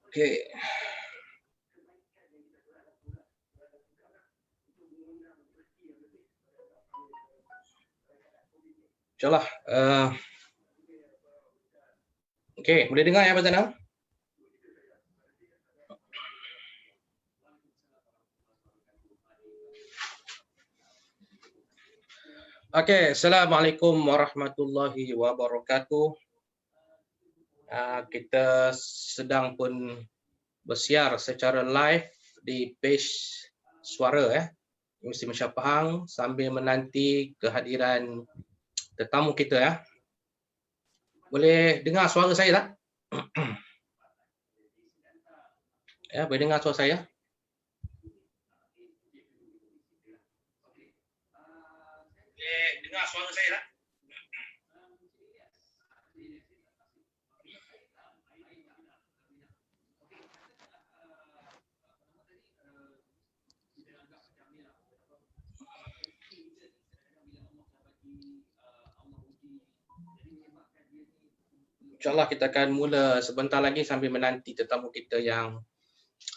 Okey. InsyaAllah. Okey, boleh dengar ya Abang Zainal? Okey, Assalamualaikum warahmatullahi wabarakatuh. Kita sedang pun bersiar secara live di page Suara Muslim Malaysia Pahang sambil menanti kehadiran tetamu kita ya. Boleh dengar suara saya tak? Ya, boleh dengar suara saya? Boleh dengar suara saya tak? InsyaAllah kita akan mula sebentar lagi sambil menanti tetamu kita yang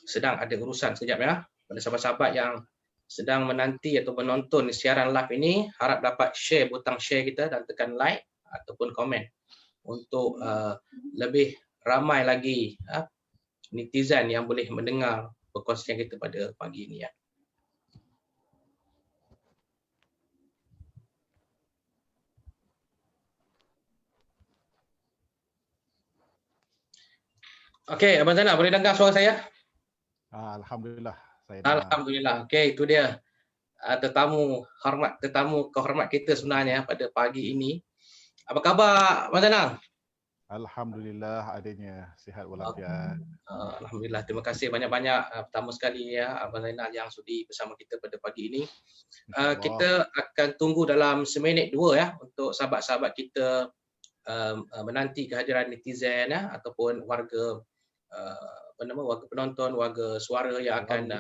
sedang ada urusan sekejap ya. Pada sahabat-sahabat yang sedang menanti atau menonton siaran live ini, harap dapat share butang share kita dan tekan like ataupun komen untuk lebih ramai lagi netizen yang boleh mendengar perkongsian kita pada pagi ini ya. Okey, Abang Zainal boleh dengar suara saya? Alhamdulillah, saya dengar. Alhamdulillah. Okey, itu dia tetamu kehormat kita sebenarnya pada pagi ini. Apa khabar Abang Zainal? Alhamdulillah adanya sihat walafiat. Alhamdulillah, terima kasih banyak-banyak pertama sekali ya Abang Zainal yang sudi bersama kita pada pagi ini. Kita akan tunggu dalam seminit dua ya untuk sahabat-sahabat kita menanti kehadiran netizen ya ataupun warga warga penonton, warga suara yang akan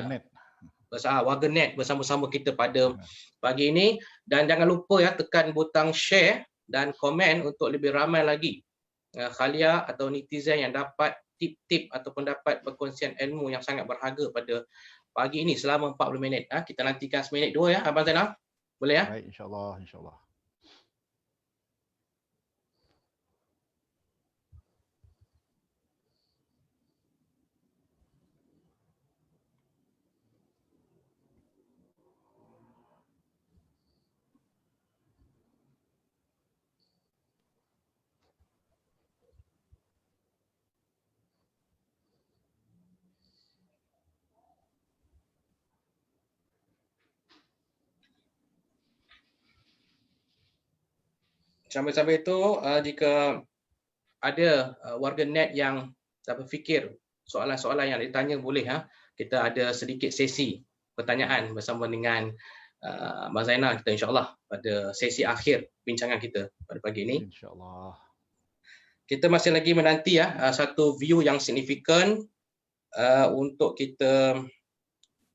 warga net bersama-sama kita pada pagi ini, dan jangan lupa ya tekan butang share dan komen untuk lebih ramai lagi khalia atau netizen yang dapat tip-tip ataupun dapat perkongsian ilmu yang sangat berharga pada pagi ini selama 40 minit. Kita nantikan seminit dua ya Abang Zainal. Boleh ya? Baik, insyaAllah, insyaAllah. Sambil-sambil itu jika ada warga net yang berfikir soalan-soalan yang ditanya boleh kita ada sedikit sesi pertanyaan bersama dengan Abang Zainal kita insya-Allah pada sesi akhir bincangan kita pada pagi ini. Insya-Allah. Kita masih lagi menanti satu view yang signifikan untuk kita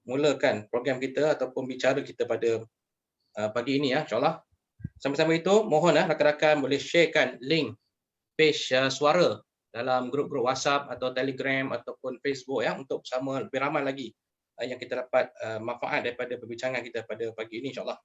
mulakan program kita ataupun bicara kita pada pagi ini insya-Allah. Sama-sama itu mohon rakan-rakan boleh sharekan link page Suara dalam grup-grup WhatsApp atau Telegram ataupun Facebook untuk bersama lebih ramai lagi yang kita dapat manfaat daripada perbincangan kita pada pagi ini insya-Allah.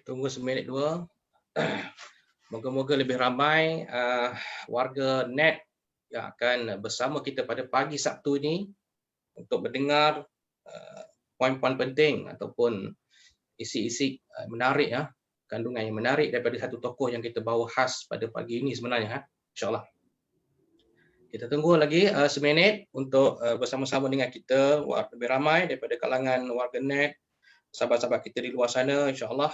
Tunggu seminit dua. Moga-moga lebih ramai warga net yang akan bersama kita pada pagi Sabtu ini untuk mendengar poin-poin penting ataupun isi-isi menarik kandungan yang menarik daripada satu tokoh yang kita bawa khas pada pagi ini sebenarnya insya-Allah. Kita tunggu lagi seminit untuk bersama-sama dengan kita lebih ramai daripada kalangan warga net, sahabat-sahabat kita di luar sana insya-Allah.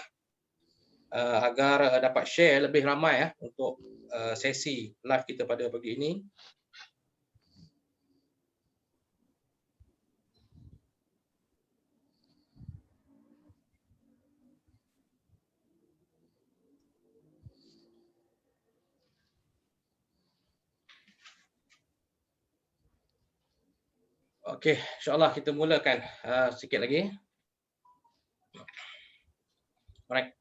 Agar dapat share lebih ramai untuk sesi live kita pada pagi ini. Okey, insya-Allah kita mulakan sikit lagi. Alright.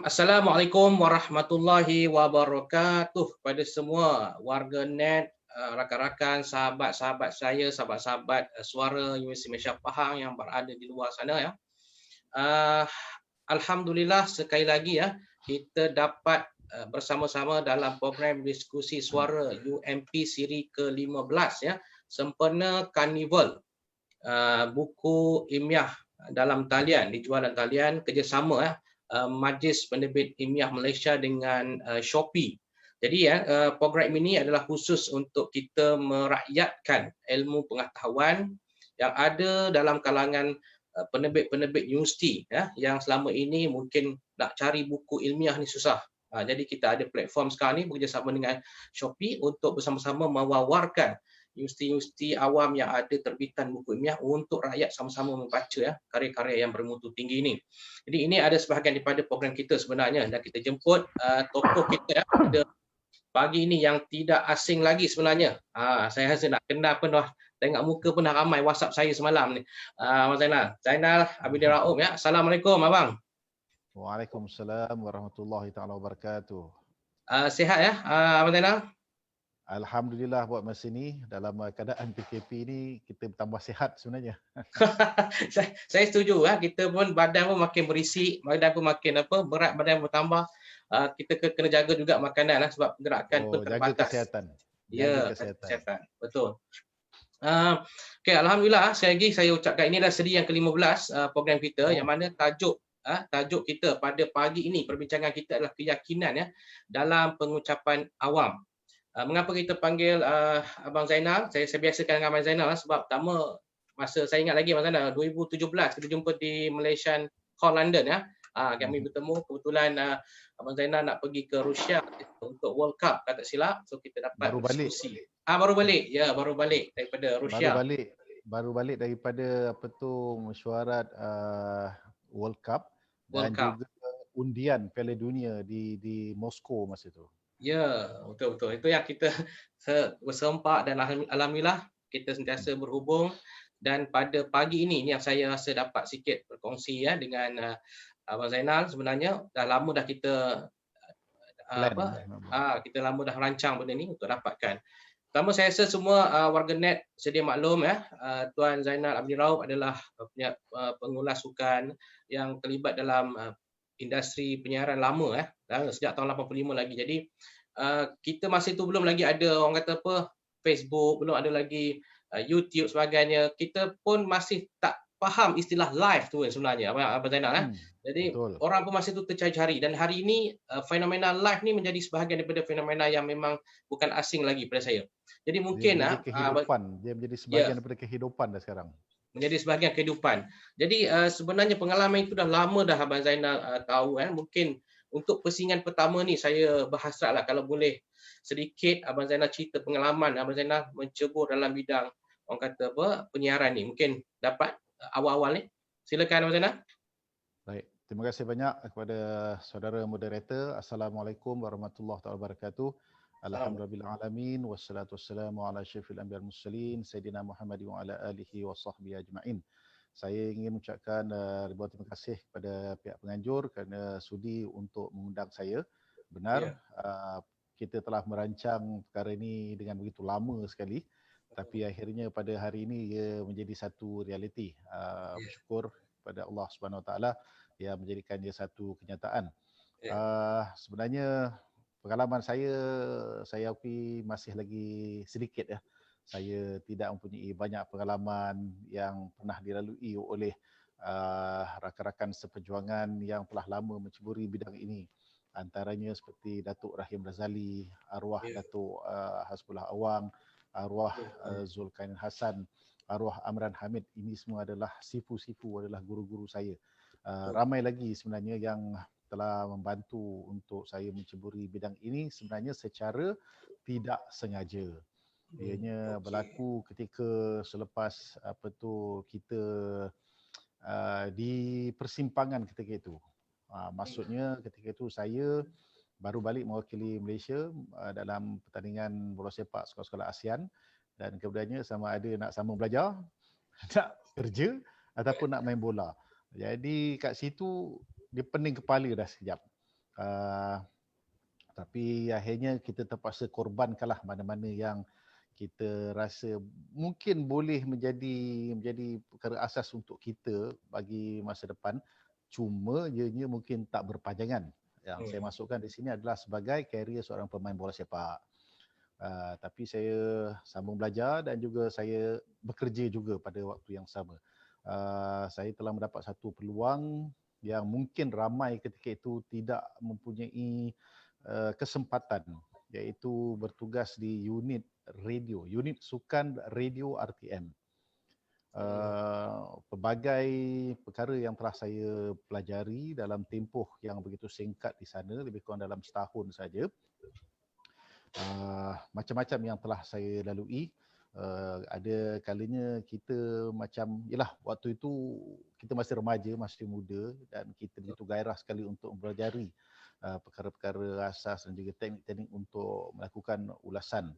Assalamualaikum warahmatullahi wabarakatuh kepada semua warga net, rakan-rakan, sahabat-sahabat saya, sahabat-sahabat suara Universiti Malaysia Pahang yang berada di luar sana ya. Uh, Alhamdulillah sekali lagi ya kita dapat bersama-sama dalam program diskusi suara UMP siri ke-15 ya, sempena Karnival buku ilmiah dalam talian, dijual dalam talian kerjasama Majlis Penerbit Ilmiah Malaysia dengan Shopee. Jadi program ini adalah khusus untuk kita merakyatkan ilmu pengetahuan yang ada dalam kalangan penerbit-penerbit universiti ya, yang selama ini mungkin nak cari buku ilmiah ni susah. Jadi kita ada platform sekarang ni bekerjasama dengan Shopee untuk bersama-sama mewawarkan universiti-universiti awam yang ada terbitan buku ilmiah untuk rakyat sama-sama membaca ya karya-karya yang bermutu tinggi ini. Jadi ini ada sebahagian daripada program kita sebenarnya, dan kita jemput tokoh kita ya pada pagi ini yang tidak asing lagi sebenarnya. Saya rasa nak kenal pun dah, tengok muka pun dah ramai WhatsApp saya semalam ni. Abang Zainal Abidin Raub ya. Assalamualaikum abang. Waalaikumsalam warahmatullahi taala wabarakatuh. Sihat ya Abang Zainal? Alhamdulillah buat masa ni dalam keadaan PKP ni kita bertambah sihat sebenarnya. Saya setuju ya, kita pun badan pun makin berisi, badan pun makin berat badan bertambah. Kita kena jaga juga makanan sebab gerakan pun terbatas. Jaga kesihatan. Jaga kesihatan. Betul. Okay, alhamdulillah sekali lagi saya ucapkan ini adalah seri yang ke-15 program kita yang mana tajuk kita pada pagi ini, perbincangan kita adalah keyakinan ya dalam pengucapan awam. Mengapa kita panggil Abang Zainal? Saya biasakan dengan Abang Zainal sebab pertama masa saya ingat lagi Abang Zainal 2017 kita jumpa di Malaysian Hall London ya. Kami bertemu kebetulan Abang Zainal nak pergi ke Rusia untuk World Cup kata silap, so kita dapat diskusi. Baru balik. Ya, baru balik daripada Rusia. Baru balik daripada mesyuarat World Cup dan juga undian Piala Dunia di Moskow masa itu. Ya, betul-betul. Itu yang kita bersempak dan alhamdulillah kita sentiasa berhubung, dan pada pagi ini yang saya rasa dapat sikit berkongsi ya dengan Abang Zainal. Sebenarnya dah lama dah kita kita lama dah rancang benda ni untuk dapatkan. Pertama saya rasa semua warga net sedia maklum ya, Tuan Zainal Abidin Raub adalah pengulas sukan yang terlibat dalam industri penyiaran lama sejak tahun 85 lagi. Jadi kita masa itu belum lagi ada orang kata Facebook, belum ada lagi YouTube sebagainya. Kita pun masih tak faham istilah live tu sebenarnya Abang Zainal Jadi betul. Orang pun masa itu tercari-cari, dan hari ini fenomena live ni menjadi sebahagian daripada fenomena yang memang bukan asing lagi pada saya. Jadi mungkin dia menjadi sebahagian daripada kehidupan dah sekarang. Menjadi sebahagian kehidupan. Jadi sebenarnya pengalaman itu dah lama dah Abang Zainal tahu mungkin untuk persingan pertama ni saya berhasratlah kalau boleh sedikit Abang Zainal cerita pengalaman Abang Zainal mencebur dalam bidang orang kata penyiaran ni. Mungkin dapat awal-awal ni. Silakan Abang Zainal. Baik, terima kasih banyak kepada saudara moderator. Assalamualaikum warahmatullahi wabarakatuh. Alhamdulillahirabbil wassalatu wassalamu ala asyrafil anbiya'i wal mursalin sayyidina Muhammad wa ala alihi wa sahbihi ajma'in. Saya ingin mengucapkan ribuan terima kasih kepada pihak penganjur kerana sudi untuk mengundang saya. Benar, kita telah merancang perkara ini dengan begitu lama sekali, tapi akhirnya pada hari ini ia menjadi satu realiti. Bersyukur kepada Allah Subhanahu Wa Taala yang menjadikan ia satu kenyataan. Sebenarnya pengalaman saya akui masih lagi sedikit ya. Saya tidak mempunyai banyak pengalaman yang pernah dilalui oleh rakan-rakan seperjuangan yang telah lama menceburi bidang ini. Antaranya seperti Datuk Rahim Razali, arwah Datuk Hasbullah Awang, arwah Zulkarnain Hasan, arwah Amran Hamid. Ini semua adalah sifu-sifu, adalah guru-guru saya. Ramai lagi sebenarnya yang telah membantu untuk saya menceburi bidang ini sebenarnya secara tidak sengaja. Ianya berlaku ketika selepas kita di persimpangan ketika itu. Maksudnya ketika itu saya baru balik mewakili Malaysia dalam pertandingan bola sepak sekolah-sekolah ASEAN, dan kemudiannya sama ada nak sambung belajar, nak kerja ataupun nak main bola. Jadi kat situ dia pening kepala dah sekejap. Tapi akhirnya kita terpaksa korbankanlah mana-mana yang kita rasa mungkin boleh menjadi perkara asas untuk kita bagi masa depan. Cuma ianya mungkin tak berpanjangan. Yang saya masukkan di sini adalah sebagai karier seorang pemain bola sepak. Tapi saya sambung belajar dan juga saya bekerja juga pada waktu yang sama. Saya telah mendapat satu peluang yang mungkin ramai ketika itu tidak mempunyai kesempatan, iaitu bertugas di unit radio, unit sukan radio RTM. Pelbagai perkara yang telah saya pelajari dalam tempoh yang begitu singkat di sana, lebih kurang dalam setahun saja. Macam-macam yang telah saya lalui. Ada kalanya kita macam, yelah waktu itu kita masih remaja, masih muda dan kita begitu gairah sekali untuk mempelajari perkara-perkara asas dan juga teknik-teknik untuk melakukan ulasan.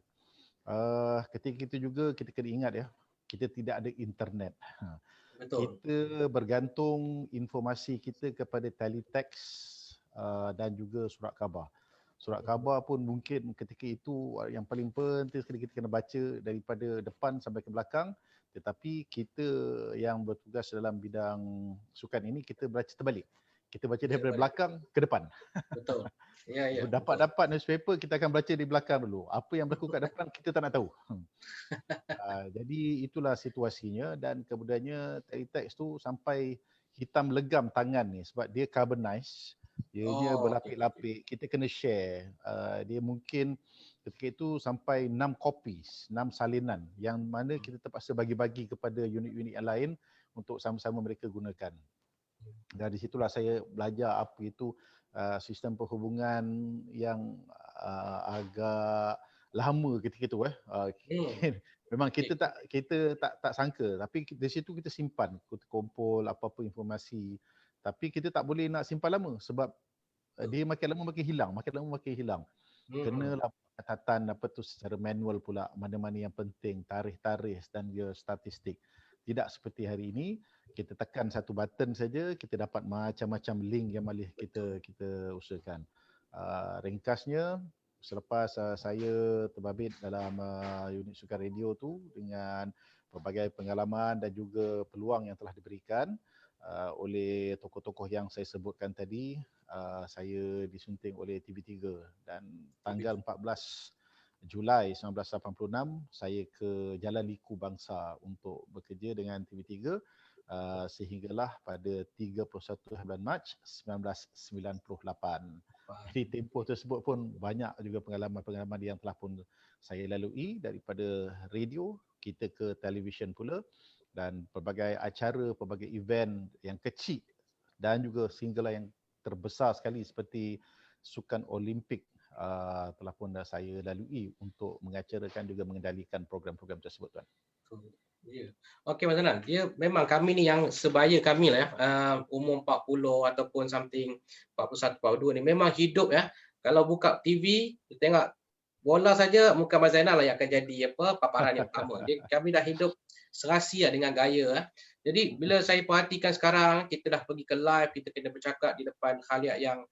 Ketika itu juga kita kena ingat ya, kita tidak ada internet. Betul. Kita bergantung informasi kita kepada teletext dan juga surat khabar. Surat khabar pun mungkin ketika itu yang paling penting sekali kita kena baca daripada depan sampai ke belakang. Tetapi kita yang bertugas dalam bidang sukan ini, kita baca terbalik. Kita baca daripada belakang ke depan. Betul. Ya, ya. Dapat newspaper, kita akan baca di belakang dulu. Apa yang berlaku kat depan, kita tak nak tahu. Jadi itulah situasinya dan kemudiannya teletext tu sampai hitam legam tangan ni sebab dia carbonized. Ianya berlapik-lapik, kita kena share. Dia mungkin ketika itu sampai 6 copies, 6 salinan yang mana kita terpaksa bagi-bagi kepada unit-unit yang lain untuk sama-sama mereka gunakan. Dan di situlah saya belajar apa itu sistem perhubungan yang agak lama ketika itu. Memang kita tak sangka, tapi di situ kita simpan, kita kumpul apa-apa informasi. Tapi kita tak boleh nak simpan lama sebab dia makin lama makin hilang, makin lama makin hilang. Kenalah catatan apa tu secara manual pula, mana-mana yang penting, tarikh-tarikh dan juga statistik. Tidak seperti hari ini, kita tekan satu button saja, kita dapat macam-macam link yang boleh kita usahakan. Ringkasnya, selepas saya terbabit dalam unit sukan radio tu dengan pelbagai pengalaman dan juga peluang yang telah diberikan oleh tokoh-tokoh yang saya sebutkan tadi, saya disunting oleh TV3 dan tanggal 14 Julai 1986 saya ke Jalan Liku Bangsa untuk bekerja dengan TV3 sehinggalah pada 31 bulan Mac 1998. Jadi tempoh tersebut pun banyak juga pengalaman-pengalaman yang telah pun saya lalui, daripada radio kita ke televisyen pula, dan pelbagai acara, pelbagai event yang kecil dan juga sehinggalah yang terbesar sekali seperti Sukan Olimpik telah pun saya lalui untuk mengacarakan juga mengendalikan program-program tersebut, tuan. Ya. Okey Mas Zanan, dia memang kami ni yang sebaya kami lah ya, umur 40 ataupun something 41, 42 ni memang hidup ya. Kalau buka TV, tengok bola saja, muka Mas Zainal lah yang akan jadi paparan yang pertama. Kami dah hidup serasi dengan gaya. Jadi bila saya perhatikan sekarang, kita dah pergi ke live, kita kena bercakap di depan khaliat yang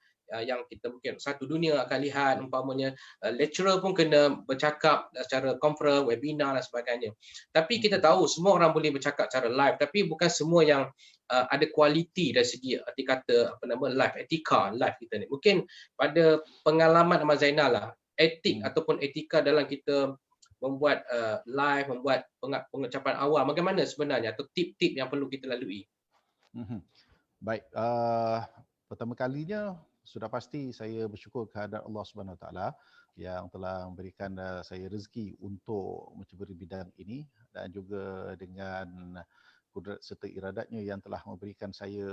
kita mungkin satu dunia akan lihat, umpamanya lecturer pun kena bercakap secara conference, webinar dan sebagainya. Tapi kita tahu semua orang boleh bercakap secara live, tapi bukan semua yang ada kualiti dari segi arti kata live etika live kita ni. Mungkin pada pengalaman Ahmad Zainal lah, etik ataupun etika dalam kita membuat live, membuat pengucapan awal, bagaimana sebenarnya atau tip-tip yang perlu kita lalui? Baik, pertama kalinya sudah pasti saya bersyukur kehadrat Allah Subhanahu Wa Taala yang telah memberikan saya rezeki untuk menceburi bidang ini, dan juga dengan kudrat serta iradatnya yang telah memberikan saya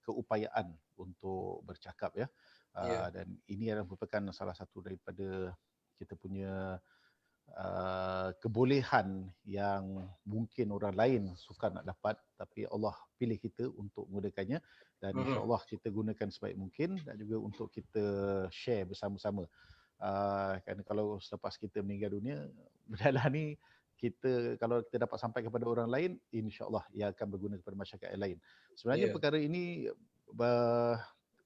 keupayaan untuk bercakap ya. Dan ini adalah merupakan salah satu daripada kita punya kebolehan yang mungkin orang lain suka nak dapat, tapi Allah pilih kita untuk menggunakannya, dan insya-Allah kita gunakan sebaik mungkin dan juga untuk kita share bersama-sama. Kerana kalau selepas kita meninggal dunia, benda ni kita kalau kita dapat sampai kepada orang lain, insya-Allah ia akan berguna kepada masyarakat yang lain. Sebenarnya Ya. perkara ini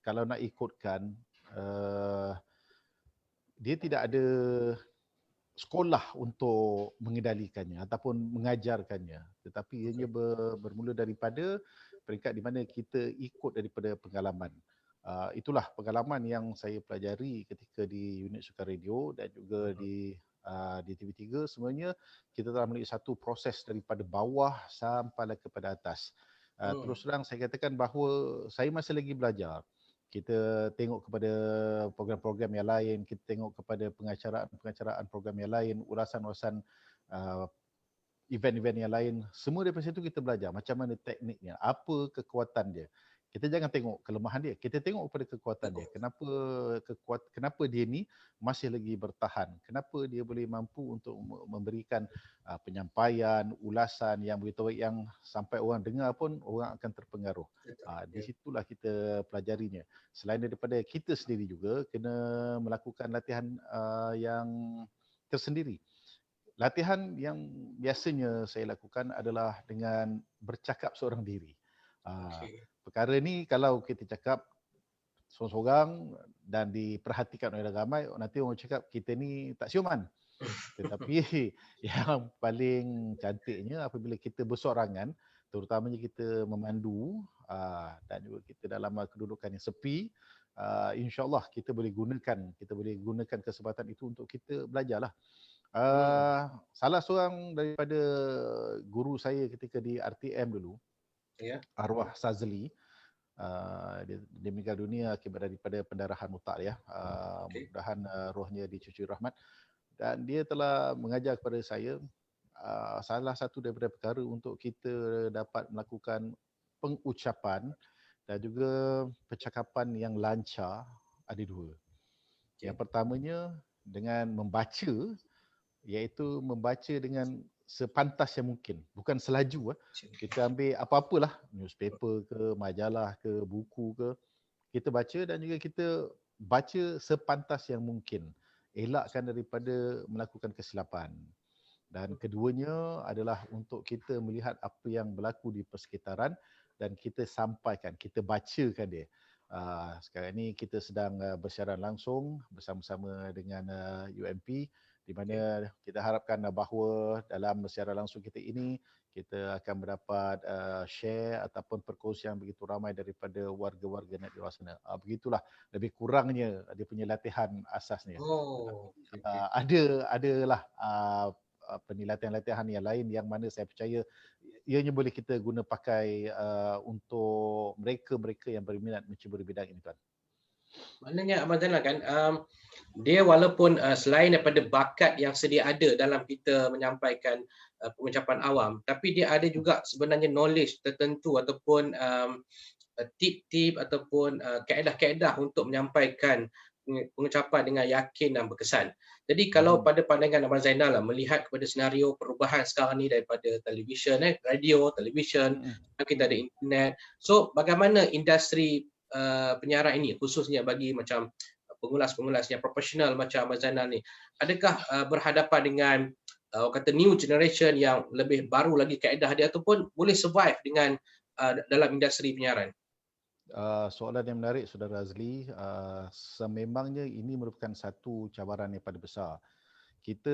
kalau nak ikutkan, dia tidak ada sekolah untuk mengendalikannya ataupun mengajarkannya, tetapi ianya bermula daripada peringkat di mana kita ikut daripada pengalaman. Itulah pengalaman yang saya pelajari ketika di unit sukan radio dan juga di TV3. Semuanya kita telah melalui satu proses daripada bawah sampai kepada atas. Terus terang saya katakan bahawa saya masih lagi belajar. Kita tengok kepada program-program yang lain, kita tengok kepada pengacaraan program yang lain, ulasan-ulasan event-event yang lain. Semua daripada situ kita belajar macam mana tekniknya, apa kekuatan dia. Kita jangan tengok kelemahan dia, kita tengok kepada kekuatan dia. Kenapa dia ni masih lagi bertahan? Kenapa dia boleh mampu untuk memberikan penyampaian, ulasan yang begitu baik yang sampai orang dengar pun orang akan terpengaruh. Di situlah kita pelajarinya. Selain daripada kita sendiri juga kena melakukan latihan yang tersendiri. Latihan yang biasanya saya lakukan adalah dengan bercakap seorang diri. Perkara ni kalau kita cakap seorang-seorang dan diperhatikan oleh ramai, nanti orang cakap kita ni tak siuman. Tetapi yang paling cantiknya apabila kita bersorangan, terutamanya kita memandu dan juga kita dalam kedudukan yang sepi, insya-Allah kita boleh gunakan kesempatan itu untuk kita belajarlah. Salah seorang daripada guru saya ketika di RTM dulu, arwah Sazli, dia meninggal dunia akibat daripada pendarahan otak ya. Mudah-mudahan rohnya dicucuri rahmat. Dan dia telah mengajar kepada saya salah satu daripada perkara untuk kita dapat melakukan pengucapan dan juga percakapan yang lancar ada dua. Yang pertamanya dengan membaca, iaitu membaca dengan sepantas yang mungkin, bukan selaju. Kita ambil apa-apalah, newspaper ke, majalah ke, buku ke, kita baca dan juga kita baca sepantas yang mungkin, elakkan daripada melakukan kesilapan. Dan keduanya adalah untuk kita melihat apa yang berlaku di persekitaran dan kita sampaikan, kita bacakan dia. Sekarang ini kita sedang bersiaran langsung bersama-sama dengan UMP, di mana kita harapkan bahawa dalam siaran langsung kita ini kita akan mendapat share ataupun perkongsian begitu ramai daripada warga-warga net di luar sana. Begitulah lebih kurangnya dia punya latihan asasnya. Adalah latihan yang lain yang mana saya percaya ianya boleh kita guna pakai untuk mereka-mereka yang berminat menceburi bidang ini, tuan. Maknanya Abang Zainal kan, dia walaupun selain daripada bakat yang sedia ada dalam kita menyampaikan pengucapan awam, tapi dia ada juga sebenarnya knowledge tertentu ataupun tip-tip ataupun kaedah-kaedah untuk menyampaikan pengucapan dengan yakin dan berkesan. Jadi kalau pada pandangan Abang Zainal melihat kepada senario perubahan sekarang ni daripada televisyen, radio, televisyen, kita ada internet. So bagaimana industri penyiaran ini khususnya bagi macam pengulas-pengulas yang profesional macam Abang Zainal ni, adakah berhadapan dengan kata new generation yang lebih baru lagi kaedah dia ataupun boleh survive dengan dalam industri penyiaran? Soalan yang menarik Saudara Azli. Sememangnya ini merupakan satu cabaran yang paling besar. Kita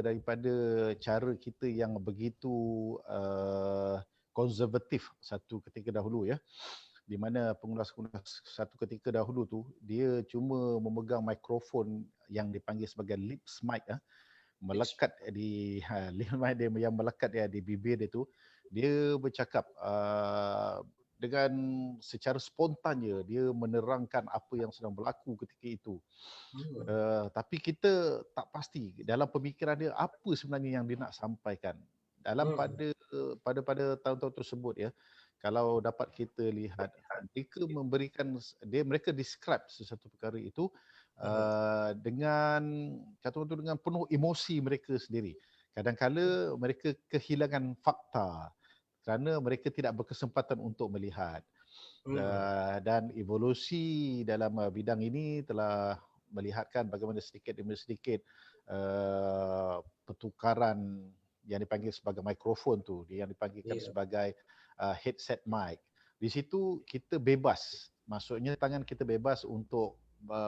daripada cara kita yang begitu konservatif satu ketika dahulu ya, di mana pengulas-pengulas satu ketika dahulu tu dia cuma memegang mikrofon yang dipanggil sebagai lips mic, melekat di lips mic dia yang melekat di bibir dia tu, dia bercakap dengan secara spontannya, dia menerangkan apa yang sedang berlaku ketika itu. Tapi kita tak pasti dalam pemikiran dia apa sebenarnya yang dia nak sampaikan. Dalam pada tahun-tahun tersebut ya, kalau dapat kita lihat, mereka describe sesuatu perkara itu dengan dengan penuh emosi mereka sendiri. Kadang-kala mereka kehilangan fakta kerana mereka tidak berkesempatan untuk melihat. Dan evolusi dalam bidang ini telah melihatkan bagaimana sedikit demi sedikit pertukaran yang dipanggil sebagai mikrofon tu, yang dipanggilkan Ya. sebagai headset mic. Di situ kita bebas, maksudnya tangan kita bebas untuk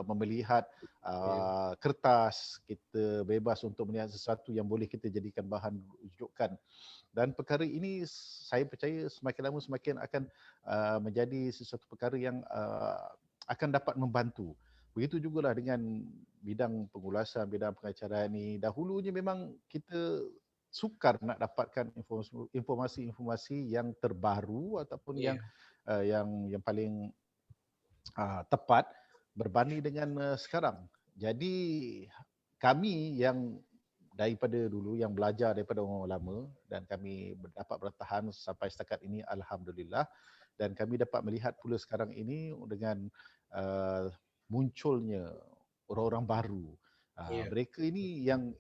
melihat Ya. kertas, kita bebas untuk melihat sesuatu yang boleh kita jadikan bahan rujukan. Dan perkara ini saya percaya semakin lama semakin akan menjadi sesuatu perkara yang akan dapat membantu. Begitu jugalah dengan bidang pengulasan, bidang pengacaraan ni. Dahulunya memang kita sukar nak dapatkan informasi-informasi yang terbaru ataupun Ya. yang paling tepat berbanding dengan sekarang. Jadi kami yang daripada dulu yang belajar daripada orang lama dan kami dapat bertahan sampai setakat ini alhamdulillah, dan kami dapat melihat pula sekarang ini dengan munculnya orang-orang baru. Ya. Mereka ini yang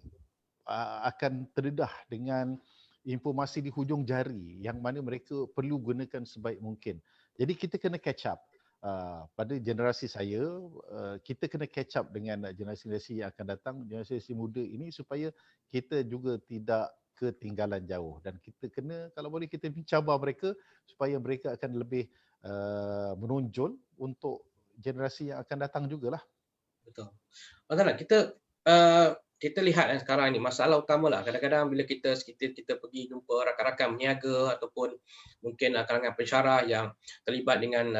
akan terdedah dengan informasi di hujung jari yang mana mereka perlu gunakan sebaik mungkin. Jadi kita kena catch up. Pada generasi saya, kita kena catch up dengan generasi-generasi yang akan datang, generasi muda ini, supaya kita juga tidak ketinggalan jauh, dan kita kena, kalau boleh kita mencabar mereka supaya mereka akan lebih menonjol untuk generasi yang akan datang jugalah. Betul. Masalah kita lihat sekarang ni masalah utamalah kadang-kadang bila kita pergi jumpa rakan-rakan berniaga ataupun mungkin kalangan pensyarah yang terlibat dengan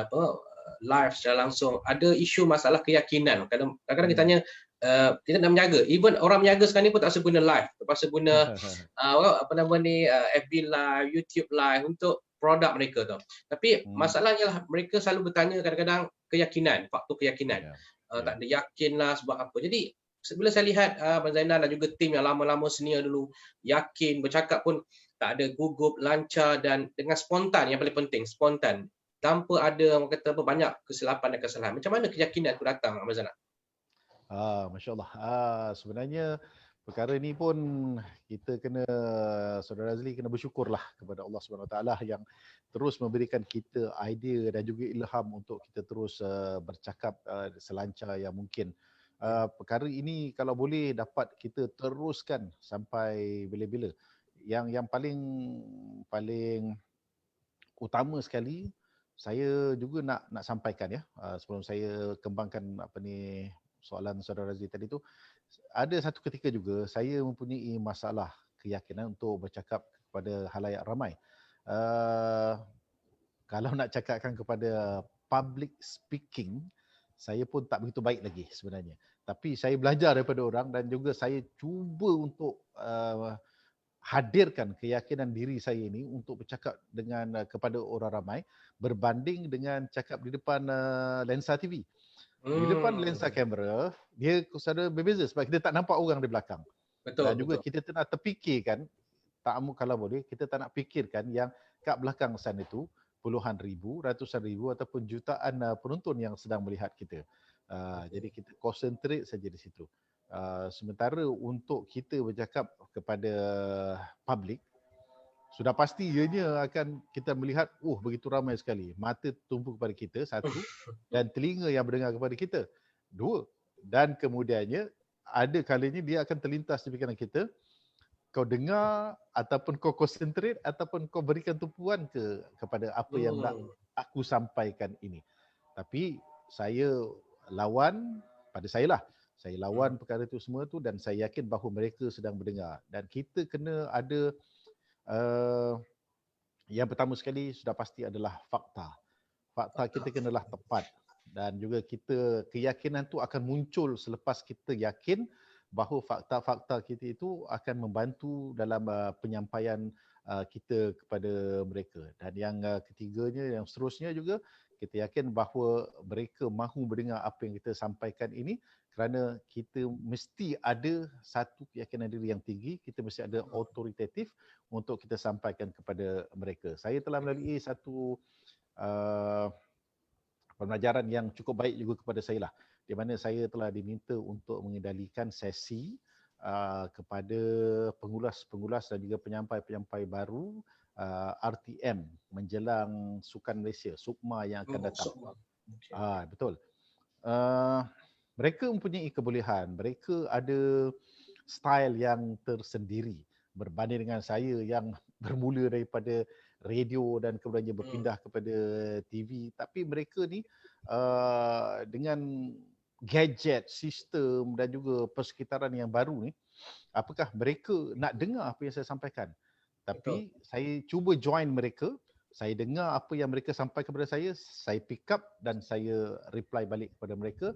live secara langsung, ada isu masalah keyakinan. Kadang-kadang kita tanya, kita nak berniaga, even orang berniaga sekarang ni pun terpaksa guna live, terpaksa guna FB live, YouTube live untuk produk mereka tu. Tapi masalahnya lah mereka selalu bertanya kadang-kadang keyakinan, faktor keyakinan. Tak ada yakin lah sebab apa. Jadi bila saya lihat Abang Zainal dan juga tim yang lama-lama senior dulu yakin bercakap pun tak ada gugup, lancar dan dengan spontan, yang paling penting spontan, tanpa ada orang kata banyak kesilapan dan kesalahan. Macam mana keyakinan itu datang Abang Zainal? Masya Allah. Sebenarnya perkara ni pun kita kena, Saudara Azli kena bersyukurlah kepada Allah SWT yang terus memberikan kita idea dan juga ilham untuk kita terus bercakap selancar yang mungkin. Perkara ini kalau boleh dapat kita teruskan sampai bila-bila. Yang paling utama sekali, saya juga nak sampaikan sebelum saya kembangkan soalan Saudara Razli tadi tu, ada satu ketika juga saya mempunyai masalah keyakinan untuk bercakap kepada halayak ramai. Kalau nak cakapkan kepada public speaking, saya pun tak begitu baik lagi sebenarnya. Tapi saya belajar daripada orang dan juga saya cuba untuk hadirkan keyakinan diri saya ini untuk bercakap kepada orang ramai berbanding dengan cakap di depan lensa TV. Di depan lensa kamera, dia sudah berbeza sebab kita tak nampak orang di belakang. Betul, Dan juga kita tak nak terfikirkan, kalau boleh, kita tak nak fikirkan yang kat belakang sana itu puluhan ribu, ratusan ribu ataupun jutaan penonton yang sedang melihat kita. Jadi kita concentrate saja di situ. Sementara untuk kita bercakap kepada public, sudah pasti ianya akan kita melihat, begitu ramai sekali. Mata tumpu kepada kita, satu, dan telinga yang mendengar kepada kita, dua. Dan kemudiannya, ada kalanya dia akan terlintas di fikiran kita, kau dengar ataupun kau concentrate ataupun kau berikan tumpuan kepada apa yang nak aku sampaikan ini. Tapi saya lawan pada saya lah. Saya lawan perkara itu semua tu dan saya yakin bahawa mereka sedang mendengar. Dan kita kena ada yang pertama sekali sudah pasti adalah fakta. Fakta kita kenalah tepat dan juga keyakinan tu akan muncul selepas kita yakin bahawa fakta-fakta kita itu akan membantu dalam penyampaian kita kepada mereka. Dan yang ketiganya, yang seterusnya juga, kita yakin bahawa mereka mahu mendengar apa yang kita sampaikan ini kerana kita mesti ada satu keyakinan diri yang tinggi, kita mesti ada autoritatif untuk kita sampaikan kepada mereka. Saya telah melalui satu pembelajaran yang cukup baik juga kepada saya lah, di mana saya telah diminta untuk mengendalikan sesi kepada pengulas-pengulas dan juga penyampai-penyampai baru RTM menjelang Sukan Malaysia, SUKMA yang akan datang. Betul. Mereka mempunyai kebolehan, mereka ada style yang tersendiri berbanding dengan saya yang bermula daripada radio dan kemudiannya Hmm. berpindah kepada TV. Tapi mereka ni dengan gadget, sistem dan juga persekitaran yang baru ni, apakah mereka nak dengar apa yang saya sampaikan? Betul. Tapi saya cuba join mereka, saya dengar apa yang mereka sampaikan kepada saya pick up dan saya reply balik kepada mereka.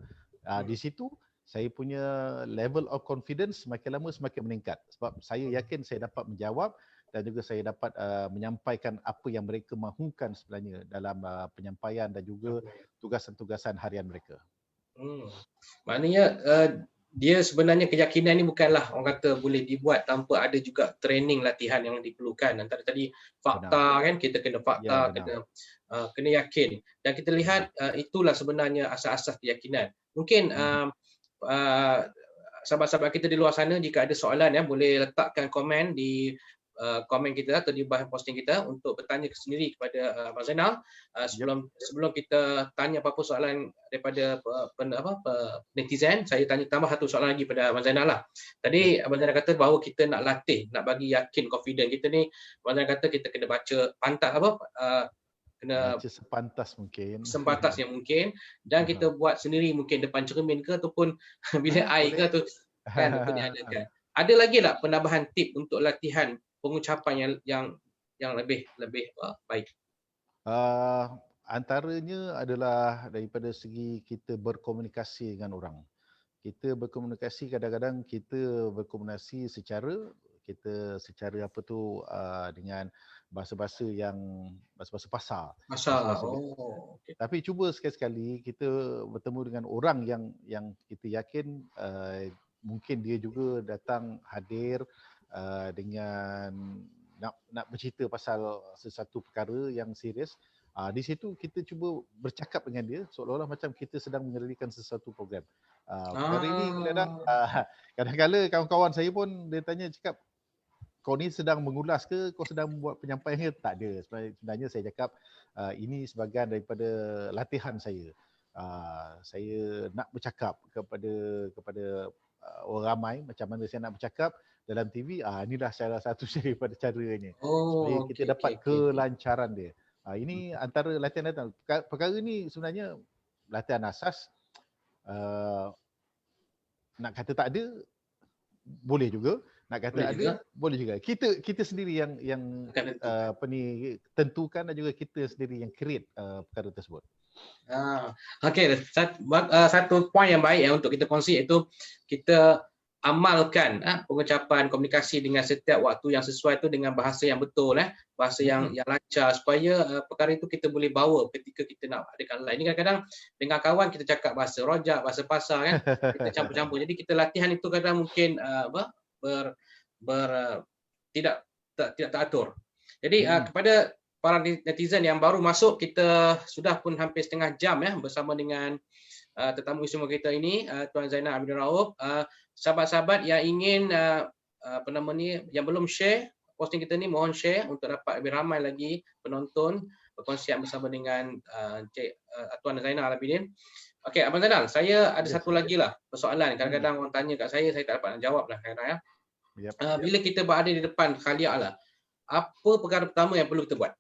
Di situ saya punya level of confidence semakin lama semakin meningkat sebab saya yakin saya dapat menjawab dan juga saya dapat menyampaikan apa yang mereka mahukan sebenarnya dalam penyampaian dan juga tugasan-tugasan harian mereka. Maknanya dia sebenarnya keyakinan ni bukanlah orang kata boleh dibuat tanpa ada juga training latihan yang diperlukan. Antara tadi fakta Benar. kan, kita kena fakta, Ya, kena yakin. Dan kita lihat itulah sebenarnya asas-asas keyakinan. Mungkin sahabat-sahabat kita di luar sana jika ada soalan ya boleh letakkan komen di komen kita atau di bahagian posting kita untuk bertanya sendiri kepada Abang Zainal sebelum kita tanya apa-apa soalan daripada netizen. Saya tanya tambah satu soalan lagi pada Abang Zainal lah. Tadi Abang Zainal kata bahawa kita nak latih, nak bagi yakin, confident kita ni. Abang Zainal kata kita kena baca pantas kena baca sepantas mungkin. sebatas yang mungkin dan kita buat sendiri mungkin depan cermin ke ataupun bilik air ke tu kan untuk diadakan. Ada lagi tak penambahan tip untuk latihan pengucapan yang lebih baik? Antaranya adalah daripada segi kita berkomunikasi dengan orang. Kita berkomunikasi kadang-kadang kita berkomunikasi secara dengan bahasa-bahasa pasar. Bahasa-bahasa Okay. Tapi cuba sekali-sekali kita bertemu dengan orang yang kita yakin mungkin dia juga datang hadir dengan nak bercerita pasal sesuatu perkara yang serius. Di situ kita cuba bercakap dengan dia seolah-olah macam kita sedang menyelidikkan sesuatu program. Perkara ini kadang-kadang kawan-kawan saya pun dia tanya cakap kau ni sedang mengulas ke kau sedang membuat penyampaian ke? Tak ada. Sebenarnya saya cakap ini sebahagian daripada latihan saya. Saya nak bercakap kepada orang ramai macam mana saya nak bercakap dalam TV. Inilah salah satu daripada caranya supaya kita dapat kelancaran dia. Ini antara latihan-latihan. Perkara ni sebenarnya latihan asas. Nak kata tak ada boleh juga, nak kata boleh ada juga. Boleh juga. Kita sendiri yang tentukan dan juga kita sendiri yang create perkara tersebut. Okey, satu poin yang baik untuk kita kongsi iaitu kita amalkan pengucapan komunikasi dengan setiap waktu yang sesuai tu dengan bahasa yang betul bahasa yang lancar supaya perkara itu kita boleh bawa ketika kita nak adakan live. Ini kadang-kadang dengan kawan kita cakap bahasa rojak, bahasa pasar kan, kita campur-campur. Jadi kita latihan itu kadang mungkin tidak teratur. Jadi kepada para netizen yang baru masuk, kita sudah pun hampir setengah jam bersama dengan tetamu istimewa kita ini, Tuan Zainal Abidin Rauf. Sahabat-sahabat yang ingin yang belum share posting kita ni, mohon share untuk dapat lebih ramai lagi penonton berkongsian bersama dengan Tuan Zainal Abidin. Okey, Abang Zainal, saya ada satu lagi lah persoalan. Kadang-kadang orang tanya kat saya tak dapat nak jawab lah kadang-kadang. Bila kita berada di depan khaliak lah, apa perkara pertama yang perlu kita buat?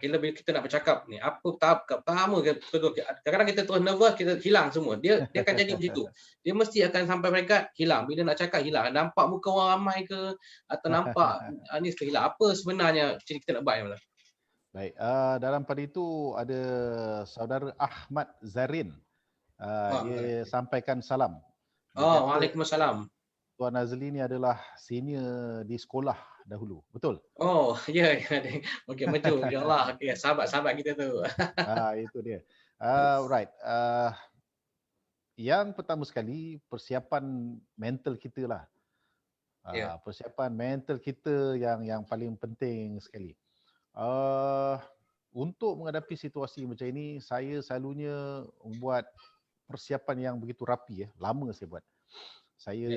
Bila kita nak bercakap ni, apa tahap pertama? Kadang-kadang kita terus nervous, kita hilang semua. Dia akan jadi begitu. Dia mesti akan sampai peringkat hilang. Bila nak cakap hilang. Nampak muka orang ramai ke atau nampak ni hilang. Apa sebenarnya ciri kita nak buat yang mana? Baik, dalam pada itu ada saudara Ahmad Zarin. Dia sampaikan salam. Waalaikumsalam. Tuan Azli ni adalah senior di sekolah dahulu. Betul? Ya. Okey, betul. InsyaAllah. Okey, sahabat-sahabat kita tu. Itu dia. Right. Yang pertama sekali, persiapan mental kita lah. Persiapan mental kita yang paling penting sekali. Untuk menghadapi situasi macam ini, saya selalunya membuat persiapan yang begitu rapi. Lama saya buat. Saya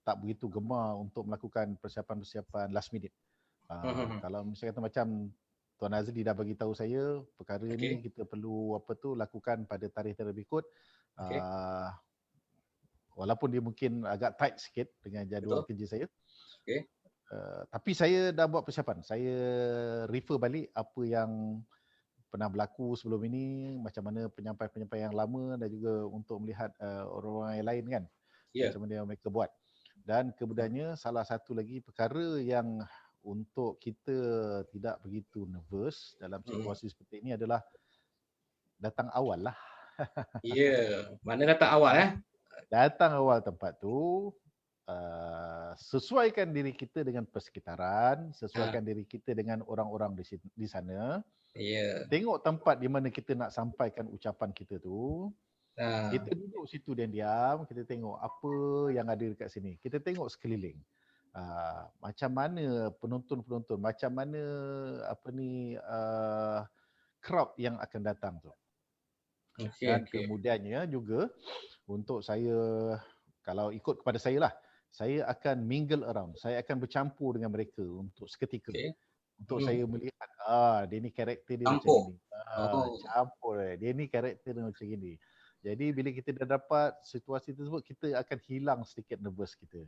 tak begitu gemar untuk melakukan persiapan-persiapan last minute. Kalau misalnya kata macam Tuan Azli dah bagi tahu saya perkara ni kita perlu lakukan pada tarikh terlebih ikut. Walaupun dia mungkin agak tight sikit dengan jadual kerja saya. Okay. Tapi saya dah buat persiapan. Saya refer balik apa yang pernah berlaku sebelum ini, macam mana penyampai-penyampai yang lama, dan juga untuk melihat orang-orang yang lain kan, macam mana yang mereka buat. Dan kemudiannya salah satu lagi perkara yang untuk kita tidak begitu nervous dalam situasi seperti ini adalah datang awal lah. Mana datang awal Datang awal tempat tu, sesuaikan diri kita dengan persekitaran, sesuaikan diri kita dengan orang-orang di sana. Tengok tempat di mana kita nak sampaikan ucapan kita tu. Kita duduk situ dan diam, kita tengok apa yang ada dekat sini. Kita tengok sekeliling. Macam mana penonton-penonton, macam mana crowd yang akan datang tu. Dan kemudiannya juga untuk saya, kalau ikut kepada saya lah, saya akan mingle around. Saya akan bercampur dengan mereka untuk seketika. Untuk saya melihat, dia ni karakter dia macam ni. Campur. Dia ni karakter dia macam ni. Jadi bila kita dah dapat situasi tersebut, kita akan hilang sedikit nervous kita.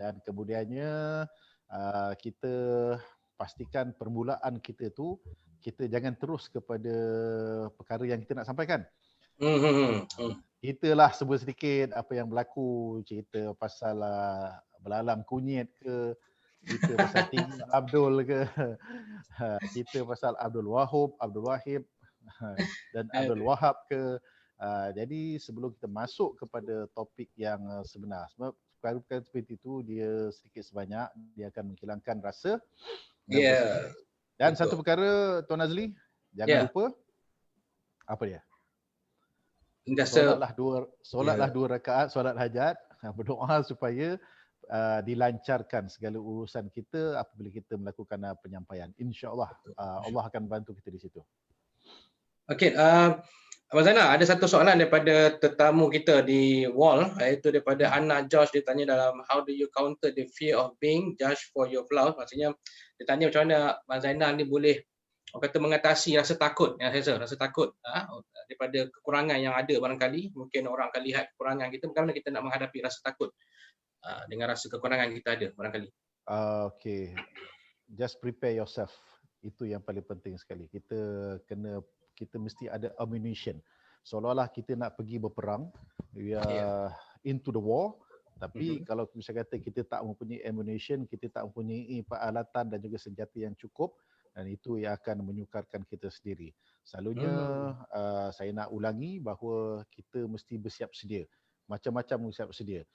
Dan kemudiannya kita pastikan permulaan kita tu, kita jangan terus kepada perkara yang kita nak sampaikan. Italah sebut sedikit apa yang berlaku, cerita pasal belalang kunyit ke, cerita pasal Tinggi Abdul ke, cerita pasal Abdul Wahib dan Abdul Wahab ke. Jadi sebelum kita masuk kepada topik yang sebenar, sebab perkara-perkara seperti itu dia sedikit sebanyak dia akan menghilangkan rasa. Dan satu perkara Tuan Azli, jangan lupa apa dia? Solatlah dua rakaat solat hajat, berdoa supaya dilancarkan segala urusan kita apabila kita melakukan penyampaian. InsyaAllah Allah akan bantu kita di situ. Okey, Abang Zainal, ada satu soalan daripada tetamu kita di wall, iaitu daripada Anna Josh. Dia tanya dalam how do you counter the fear of being judged for your flaws. Maksudnya dia tanya macam mana Abang Zainal ni boleh orang kata mengatasi rasa takut, rasa takut daripada kekurangan yang ada barangkali. Mungkin orang akan lihat kekurangan kita, bagaimana kita nak menghadapi rasa takut dengan rasa kekurangan kita ada barangkali. Okay, just prepare yourself. Itu yang paling penting sekali. Kita mesti ada ammunition. Seolah-olah kita nak pergi berperang, we are into the war. Tapi kalau misalnya kata kita tak mempunyai ammunition, kita tak mempunyai peralatan dan juga senjata yang cukup, dan itu yang akan menyukarkan kita sendiri. Selalunya saya nak ulangi bahawa kita mesti bersiap sedia. Macam-macam bersiap sedia.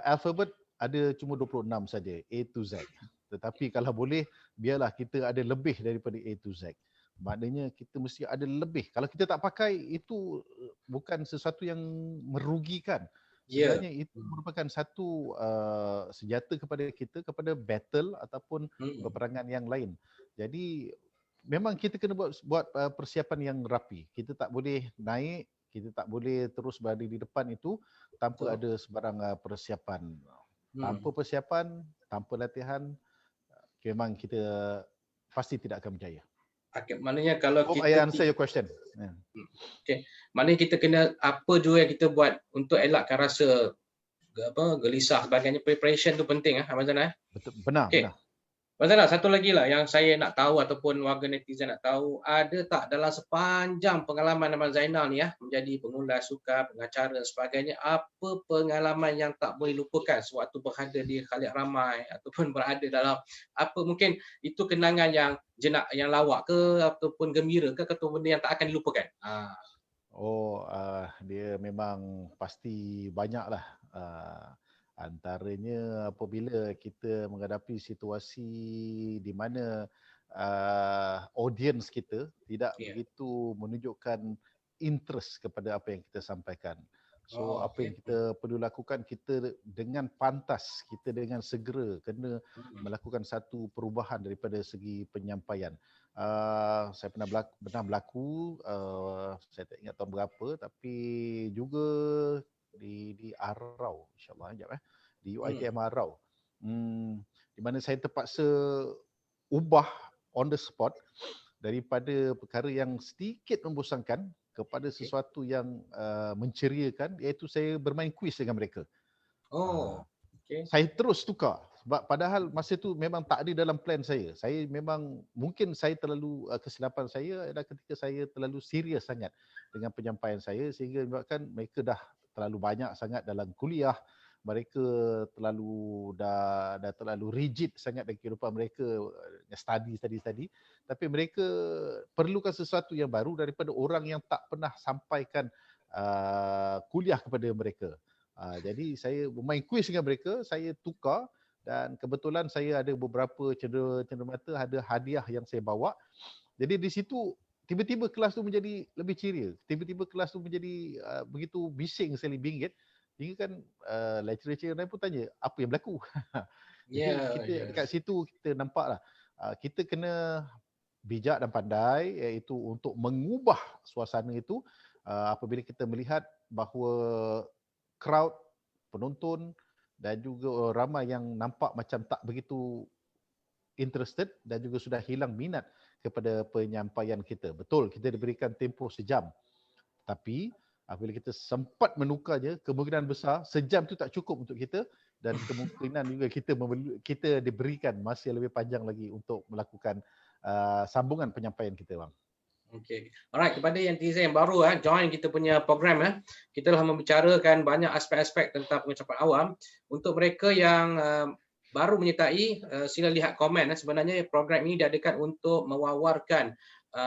Alphabet ada cuma 26 saja, A to Z. Tetapi kalau boleh, biarlah kita ada lebih daripada A to Z. Maknanya kita mesti ada lebih. Kalau kita tak pakai, itu bukan sesuatu yang merugikan. Sebenarnya itu merupakan satu senjata kepada kita, kepada battle ataupun peperangan yang lain. Jadi memang kita kena buat persiapan yang rapi. Kita tak boleh naik, kita tak boleh terus berada di depan itu tanpa ada sebarang persiapan. Tanpa persiapan, tanpa latihan, memang kita pasti tidak akan berjaya. Maknanya kalau I answer your question. Okay. Maknanya kita kena apa juga yang kita buat untuk elakkan rasa gelisah sebagainya. Preparation tu penting Abang Zainal. Betul, benar, benar. Abang Zainal, satu lagi lah yang saya nak tahu ataupun warga netizen nak tahu, ada tak dalam sepanjang pengalaman Abang Zainal ni menjadi pengulas sukan, pengacara dan sebagainya, apa pengalaman yang tak boleh lupakan sewaktu berada di khalayak ramai ataupun berada dalam apa mungkin itu kenangan yang yang lawak ke ataupun gembira ke atau benda yang tak akan dilupakan? Dia memang pasti banyaklah. Antaranya apabila kita menghadapi situasi di mana audience kita tidak begitu menunjukkan interest kepada apa yang kita sampaikan. So apa yang kita perlu lakukan, kita dengan pantas, kita dengan segera kena melakukan satu perubahan daripada segi penyampaian. Saya pernah berlaku, saya tak ingat tahun berapa, tapi juga di Arau, insyaAllah, di UiTM Arau, di mana saya terpaksa ubah on the spot daripada perkara yang sedikit membosankan kepada sesuatu yang menceriakan, iaitu saya bermain kuis dengan mereka. Okey. saya terus tukar sebab padahal masa tu memang tak ada dalam plan saya. Saya memang mungkin saya terlalu kesilapan saya adalah ketika saya terlalu serius sangat dengan penyampaian saya sehingga menyebabkan mereka dah terlalu banyak sangat dalam kuliah. Mereka dah terlalu rigid sangat dalam kehidupan mereka study. Tapi mereka perlukan sesuatu yang baru daripada orang yang tak pernah sampaikan kuliah kepada mereka. Jadi saya bermain kuis dengan mereka, saya tukar dan kebetulan saya ada beberapa cenderamata ada hadiah yang saya bawa. Jadi di situ tiba-tiba kelas tu menjadi lebih ceria. Tiba-tiba kelas tu menjadi begitu bising sekali bingit. Hingga kan lecturer-lecturer lain pun tanya, apa yang berlaku? Jadi Ya, kita ya. dekat situ kita nampaklah kita kena bijak dan pandai iaitu untuk mengubah suasana itu apabila kita melihat bahawa crowd, penonton dan juga ramai yang nampak macam tak begitu interested dan juga sudah hilang minat kepada penyampaian kita. Betul, kita diberikan tempoh sejam. Tapi apabila kita sempat menukarnya, kemungkinan besar sejam itu tak cukup untuk kita dan kemungkinan juga kita diberikan masa yang lebih panjang lagi untuk melakukan sambungan penyampaian kita, bang. Okey. Alright, kepada yang netizen yang baru join kita punya program kita telah membicarakan banyak aspek-aspek tentang pengucapan awam. Untuk mereka yang baru menyertai, sila lihat komen. Sebenarnya program ini diadakan untuk mewawarkan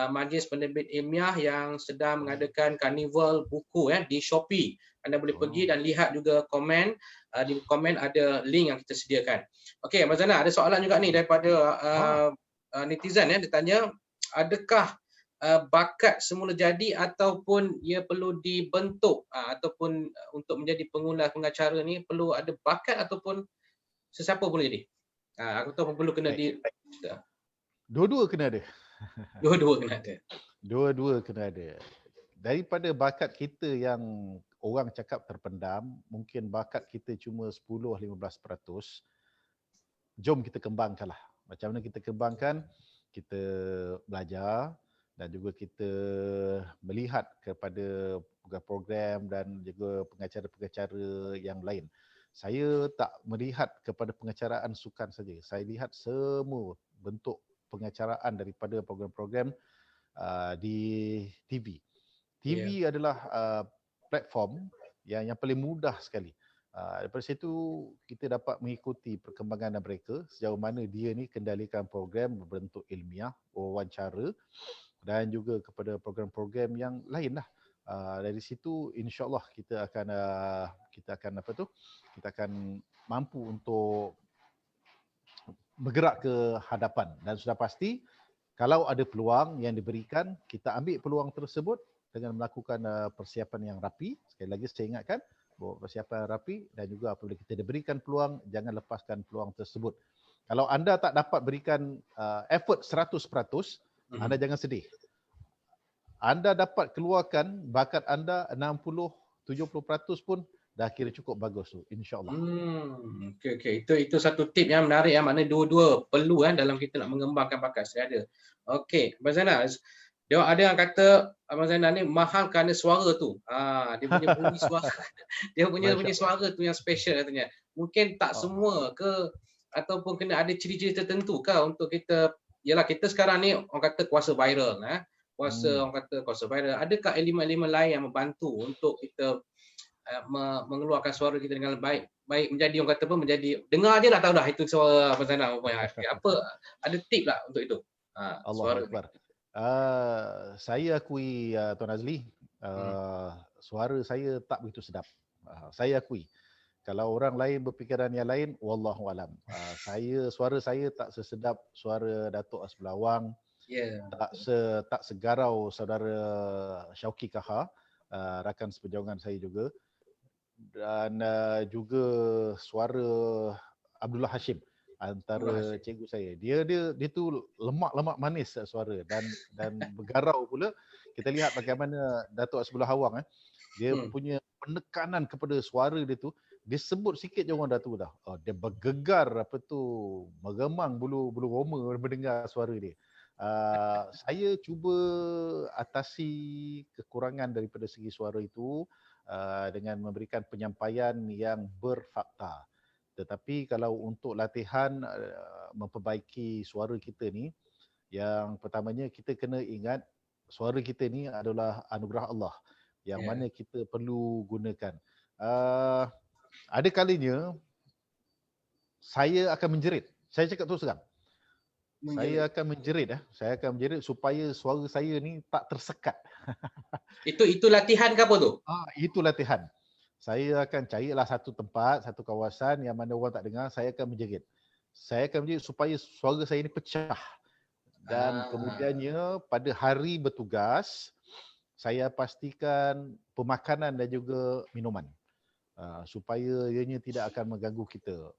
majlis penerbit ilmiah yang sedang mengadakan karnival buku di Shopee. Anda boleh pergi dan lihat juga komen. Di komen ada link yang kita sediakan. Okey, Abang Zainal, ada soalan juga ni daripada netizen dia tanya, adakah bakat semula jadi ataupun ia perlu dibentuk ataupun untuk menjadi pengacara ni perlu ada bakat ataupun sesiapa boleh jadi? Aku tahu perlu kena Baik. di Dua-dua kena ada. dua-dua kena ada. Dua-dua kena ada. Daripada bakat kita yang orang cakap terpendam, mungkin bakat kita cuma 10-15%, jom kita kembangkanlah. Macam mana kita kembangkan? Kita belajar dan juga kita melihat kepada program dan juga pengacara-pengacara yang lain. Saya tak melihat kepada pengacaraan sukan saja. Saya lihat semua bentuk pengacaraan daripada program-program di TV. TV adalah platform yang paling mudah sekali. Daripada situ kita dapat mengikuti perkembangan mereka sejauh mana dia ni kendalikan program berbentuk ilmiah, wawancara dan juga kepada program-program yang lain lah. Dari situ insya-Allah kita akan mampu untuk bergerak ke hadapan dan sudah pasti kalau ada peluang yang diberikan, kita ambil peluang tersebut dengan melakukan persiapan yang rapi. Sekali lagi saya ingatkan, persiapan rapi dan juga apabila kita diberikan peluang, jangan lepaskan peluang tersebut. Kalau anda tak dapat berikan effort 100%, anda jangan sedih. Anda dapat keluarkan bakat anda 60-70% pun dah kira cukup bagus tu, insya-Allah. Okey. Itu satu tip yang menarik maknanya dua-dua perlu dalam kita nak mengembangkan bakat saya ada. Okey, Abang Zainal, dia ada yang kata Abang Zainal ni mahal kerana suara tu. Dia punya bunyi suara dia punya bunyi suara tu yang special katanya. Mungkin tak semua ke ataupun kena ada ciri-ciri tertentu ke untuk kita, yalah kita sekarang ni orang kata kuasa viral orang kata kuasa viral. Adakah elemen-elemen lain yang membantu untuk kita mengeluarkan suara kita dengan baik menjadi orang kata apa, menjadi dengar je dah tahu dah itu suara Abang Zainal apa ada tip tak untuk itu? Allahu Akbar. Saya akui Tuan Azli, suara saya tak begitu sedap. Saya akui. Kalau orang lain berfikiran yang lain, wallahu alam. Suara saya tak sesedap suara Datuk Asbel Awang. Tak segarau saudara Syauqi Kahar, rakan seperjuangan saya juga. Dan juga suara Abdullah Hashim antara cikgu saya. Dia tu lemak-lemak manis suara dan bergarau pula. Kita lihat bagaimana Datuk Asbullah Awang dia punya penekanan kepada suara dia tu, dia sebut sikit je orang dah tahu dah. Dia bergegar meremang bulu roma mendengar suara dia. Saya cuba atasi kekurangan daripada segi suara itu dengan memberikan penyampaian yang berfakta. Tetapi kalau untuk latihan memperbaiki suara kita ni, yang pertamanya kita kena ingat suara kita ni adalah anugerah Allah yang Ya. mana kita perlu gunakan. Ada kalinya saya akan menjerit. Saya cakap terus terang. Saya Menjerit. akan menjerit Saya akan menjerit supaya suara saya ni tak tersekat. Itu latihan ke apa tu? Itu latihan. Saya akan carilah satu tempat, satu kawasan yang mana orang tak dengar, saya akan menjerit. Saya akan menjerit supaya suara saya ni pecah. Dan kemudiannya pada hari bertugas, saya pastikan pemakanan dan juga minuman. Supaya ianya tidak akan mengganggu kita.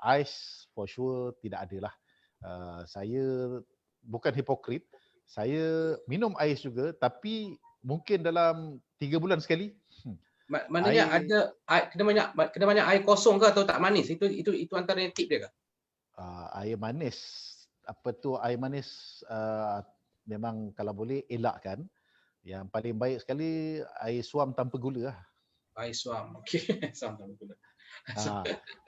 Ais for sure tidak adalah. Saya bukan hipokrit. Saya minum ais juga, tapi mungkin dalam 3 bulan sekali. Maknanya ada kena banyak air kosong ke atau tak manis? Itu antara tip dia ke? Air manis. Apa tu air manis memang kalau boleh elakkan. Yang paling baik sekali air suam tanpa gula lah. Air suam. Okey, suam tanpa gula.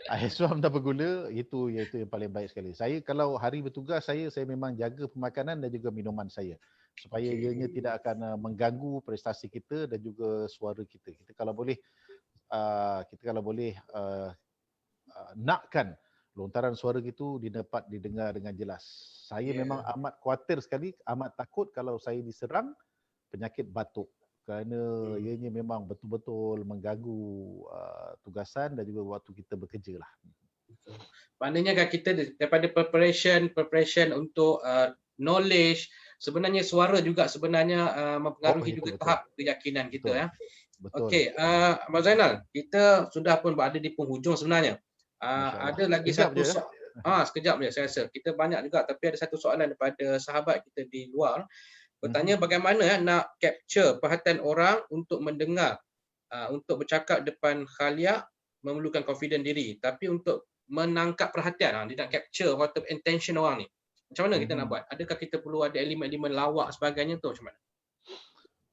Air suam tanpa gula itu yang paling baik sekali. Saya kalau hari bertugas saya memang jaga pemakanan dan juga minuman saya supaya ianya tidak akan mengganggu prestasi kita dan juga suara kita. Kita kalau boleh nakkan lontaran suara itu dapat didengar dengan jelas. Saya memang amat khawatir sekali, amat takut kalau saya diserang penyakit batuk kerana ianya memang betul-betul mengganggu tugasan dan juga waktu kita bekerja lah. Maknanya kan kita daripada preparation untuk knowledge, sebenarnya suara juga sebenarnya mempengaruhi juga betul. tahap keyakinan kita ya. Betul. Okey, Abang Zainal, kita sudah pun berada di penghujung sebenarnya. Ada lagi satu soalan. Sekejap je saya rasa. Kita banyak juga tapi ada satu soalan daripada sahabat kita di luar. Bertanya bagaimana nak capture perhatian orang untuk mendengar, untuk bercakap depan khaliak memerlukan confident diri. Tapi untuk menangkap perhatian, dia nak capture water intention orang ni. Macam mana kita nak buat? Adakah kita perlu ada elemen-elemen lawak sebagainya tu macam mana?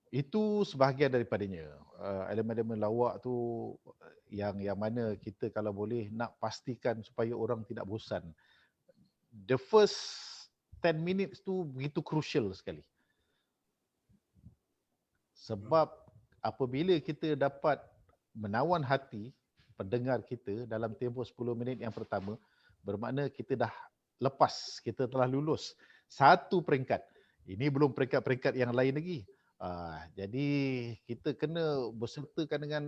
Itu sebahagian daripadanya. Elemen-elemen lawak tu yang mana kita kalau boleh nak pastikan supaya orang tidak bosan. The first 10 minutes tu begitu crucial sekali. Sebab apabila kita dapat menawan hati pendengar kita dalam tempoh 10 minit yang pertama, bermakna kita dah lepas, kita telah lulus satu peringkat. Ini belum peringkat-peringkat yang lain lagi. Jadi kita kena bersertakan dengan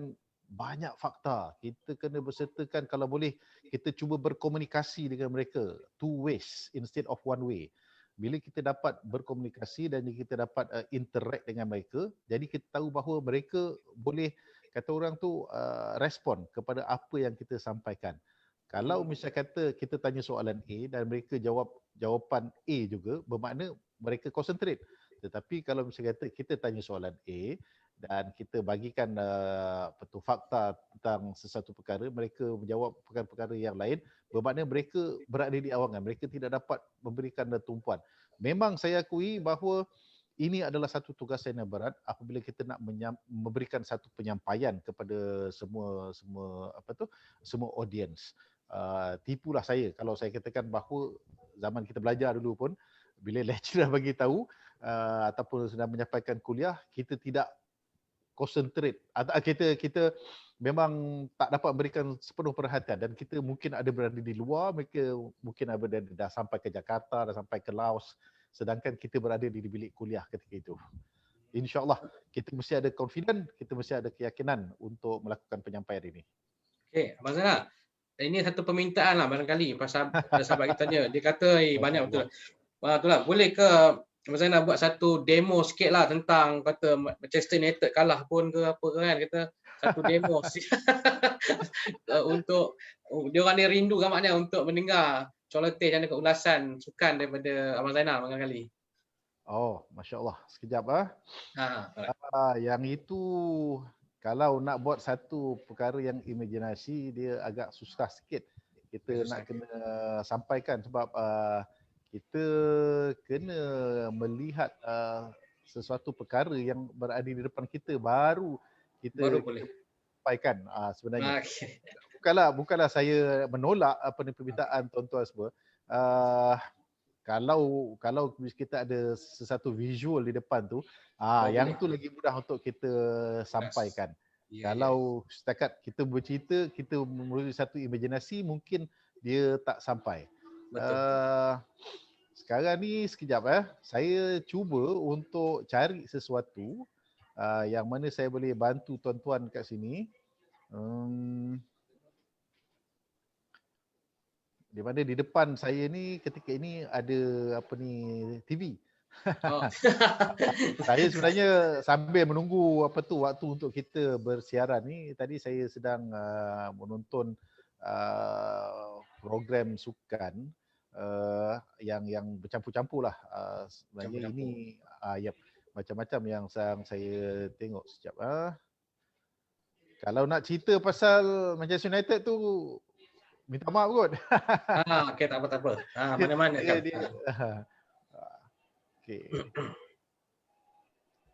banyak fakta. Kita kena bersertakan kalau boleh kita cuba berkomunikasi dengan mereka two ways instead of one way. Bila kita dapat berkomunikasi dan kita dapat interact dengan mereka, jadi kita tahu bahawa mereka boleh kata orang tu respon kepada apa yang kita sampaikan. Kalau misalnya kata kita tanya soalan A dan mereka jawab jawapan A juga, bermakna mereka concentrate. Tetapi kalau misalnya kata kita tanya soalan A dan kita bagikan fakta tentang sesuatu perkara, mereka menjawab perkara-perkara yang lain, bermakna mereka berada di awangan, mereka tidak dapat memberikan tumpuan. Memang saya akui bahawa ini adalah satu tugas yang berat apabila kita nak memberikan satu penyampaian kepada semua audience. Tipulah saya kalau saya katakan bahawa zaman kita belajar dulu pun bila lecturer bagi tahu ataupun sedang menyampaikan kuliah, kita tidak concentrate atau kita memang tak dapat memberikan sepenuh perhatian dan kita mungkin ada berada di luar, mereka mungkin ada dah sampai ke Jakarta, dah sampai ke Laos, sedangkan kita berada di bilik kuliah ketika itu. InsyaAllah kita mesti ada confident, kita mesti ada keyakinan untuk melakukan penyampaian ini. Okey, Abang Zainal, ini satu permintaan lah barangkali pasal sahabat kita tanya. Dia kata banyak betul. Itulah, boleh ke Abang Zainal buat satu demo sikit lah tentang kata Manchester United kalah pun ke apa kan, kata satu demo untuk dia orang ni rindu kan maknanya untuk mendengar celoteh dan ulasan sukan daripada Abang Zainal barangkali. Masya Allah. Sekejap yang itu kalau nak buat satu perkara yang imajinasi dia agak susah sikit. Kita nak kena sampaikan sebab kita kena melihat sesuatu perkara yang berada di depan kita baru kita boleh sampaikan sebenarnya. bukanlah saya menolak apa ni permintaan tuan-tuan semua. Kalau kita ada sesuatu visual di depan tu, yang tu lagi mudah untuk kita sampaikan. Kalau setakat kita bercerita, kita melalui satu imajinasi, mungkin dia tak sampai. Betul. Sekarang ni sekejap saya cuba untuk cari sesuatu yang mana saya boleh bantu tuan-tuan kat sini. Di mana di depan saya ni ketika ini ada apa ni TV. Oh. Saya sebenarnya sambil menunggu waktu untuk kita bersiaran ni, tadi saya sedang menonton program sukan yang bercampur-campur lah. Sebenarnya ini macam-macam yang saya tengok sekejap. Kalau nak cerita pasal Manchester United tu, minta maaf kot. Okey, tak apa. Mana-mana kan. Okey.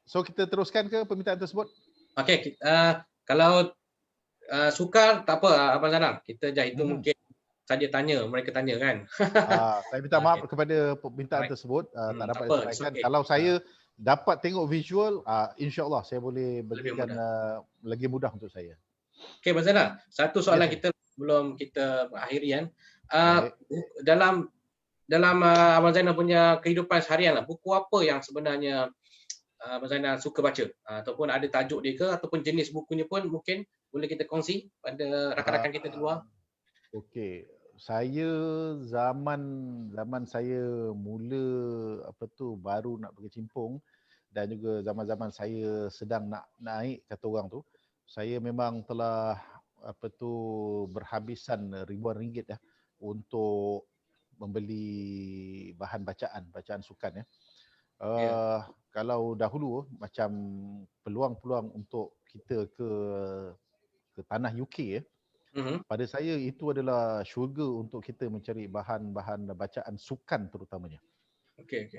So kita teruskan ke permintaan tersebut? Okey, kalau sukar tak apa Abang Zainal. Kita itu mungkin saja mereka tanya kan. Saya minta maaf kepada permintaan tersebut, tak dapat ditunaikan. Kalau saya dapat tengok visual, insya-Allah saya boleh berikan lagi mudah untuk saya. Okey, Abang Zainal, satu soalan kita sebelum kita akhiri kan. Dalam Abang Zainal punya kehidupan seharian lah, buku apa yang sebenarnya Abang Zainal suka baca? Ataupun ada tajuk dia ke, ataupun jenis bukunya pun mungkin boleh kita kongsi pada rakan-rakan kita di luar. Okey, saya zaman saya mula baru nak berkecimpung dan juga zaman-zaman saya sedang nak naik kata orang tu, saya memang telah berhabisan ribuan ringgit untuk membeli bahan bacaan sukan Kalau dahulu macam peluang-peluang untuk kita ke tanah UK pada saya itu adalah syurga untuk kita mencari bahan-bahan bacaan sukan terutamanya. Okey.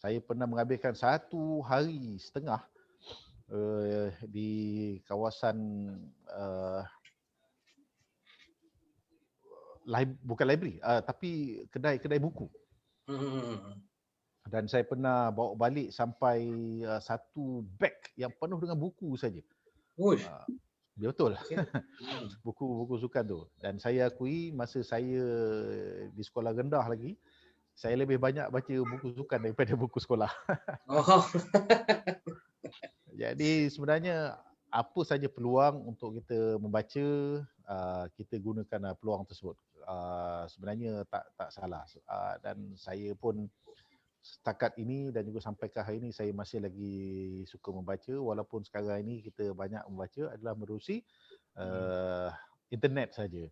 Saya pernah menghabiskan 1 hari setengah di kawasan bukan library tapi kedai buku. Dan saya pernah bawa balik sampai 1 beg yang penuh dengan buku saja. Betul. Buku-buku sukan tu. Dan saya akui masa saya di sekolah rendah lagi, saya lebih banyak baca buku sukan daripada buku sekolah. Jadi sebenarnya apa saja peluang untuk kita membaca, kita gunakan peluang tersebut. Sebenarnya tak salah. Dan saya pun setakat ini dan juga sampai ke hari ini saya masih lagi suka membaca, walaupun sekarang ini kita banyak membaca adalah menerusi internet saja.